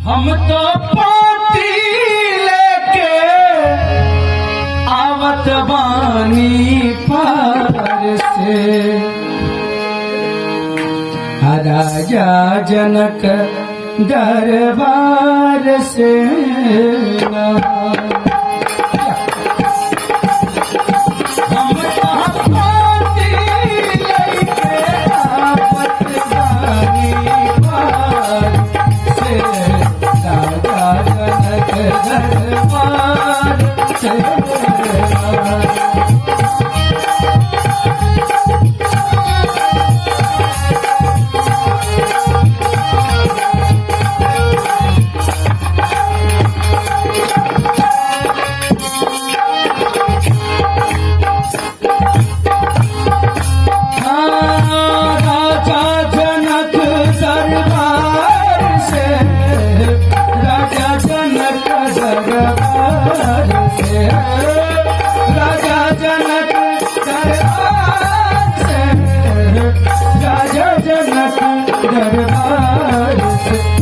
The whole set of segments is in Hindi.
हम तो पाती लेके आवत बानी पार से, राजा जनक दरबार से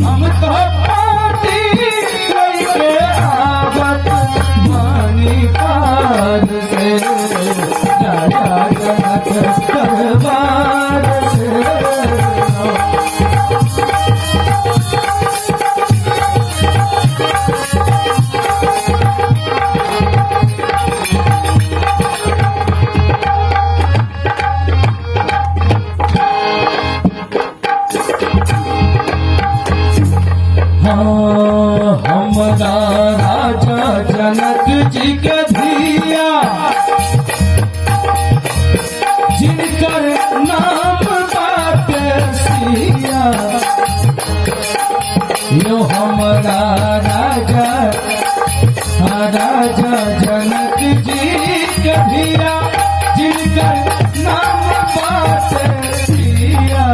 हम तो पाती लेके आवत बानी पार से, राजा जनक दरबार से। हमारा राजा जनक जी के धिया, जिनकर नाम बाटे सिया, यो हमारा राजा जनक जी के धिया, जिनकर नाम बाटे सिया।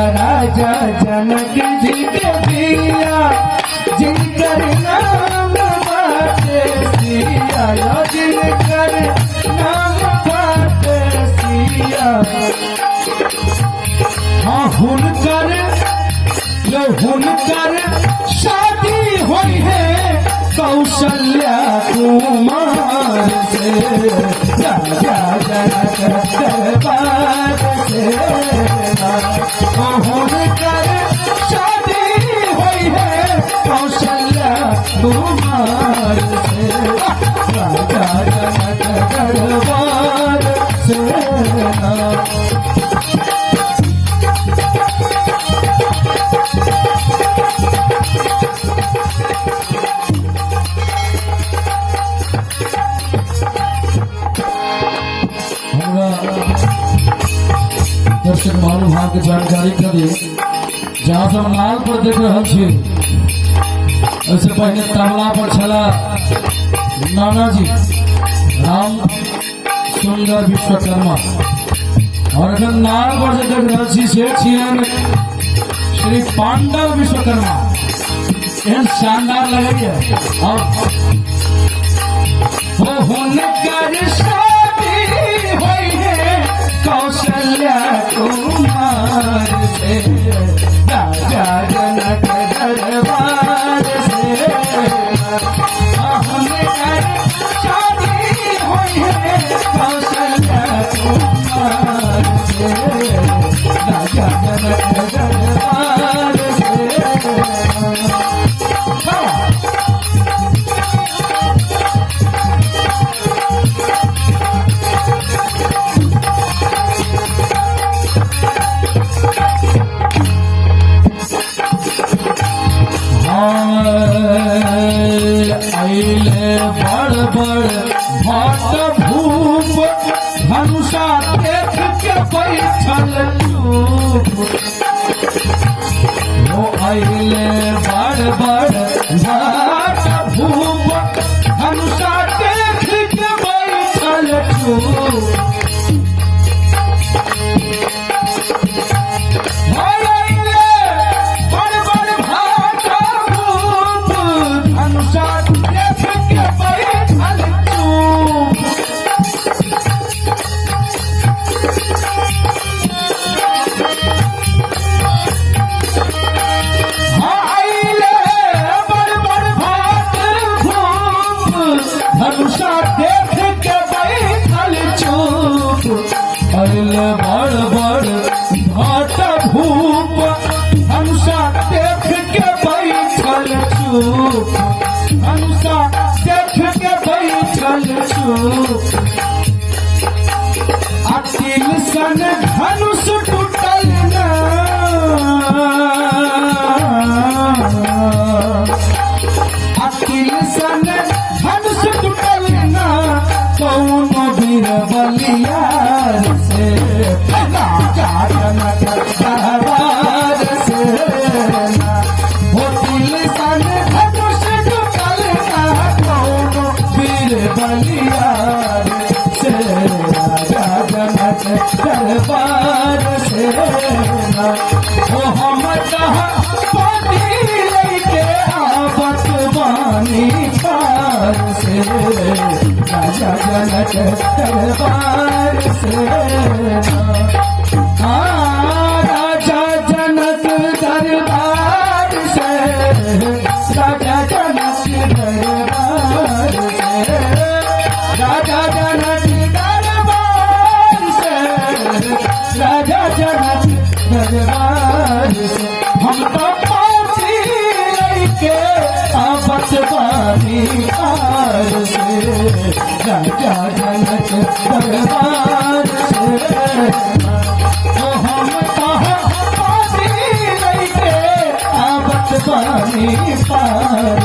राजा जनक जी के धिया, जिनकर नाम बाटे सिया, जिनकर नाम बाटे सिया। हाँ हुनकर शादी हुई है कौशल्या कुमार से, राजा जनक दरबार से। हुनकर शादी हुई है कौशल्या कुमार से, राजा जनक दरबार से। दर्शक महानुभाव के जानकारी करी, जहाँ सब नाल पर देख रहा छे, उससे पहले तबला पर छला नानाजी राम सुंदर विश्वकर्मा, और अगर नाल पर जे देख रहा छी से छियन श्री पांडव विश्वकर्मा। एहन शानदार लगे और हुनकर शादी हुई है कौशल्या कुमार से, राजा जनक दरबार से। हुनकर शादी हुई है कौशल्या कुमार से, राजा जनक दरबार से। जनक दरबार से राजा जनक दरबार से राजा जनक दरबार से राजा जनक दरबार से राजा जनक दरबार से हम तो पहुंची के आपस बारी पार से राजा जनक दरबार से हम कहाँ पहुंची के आपस बारी पार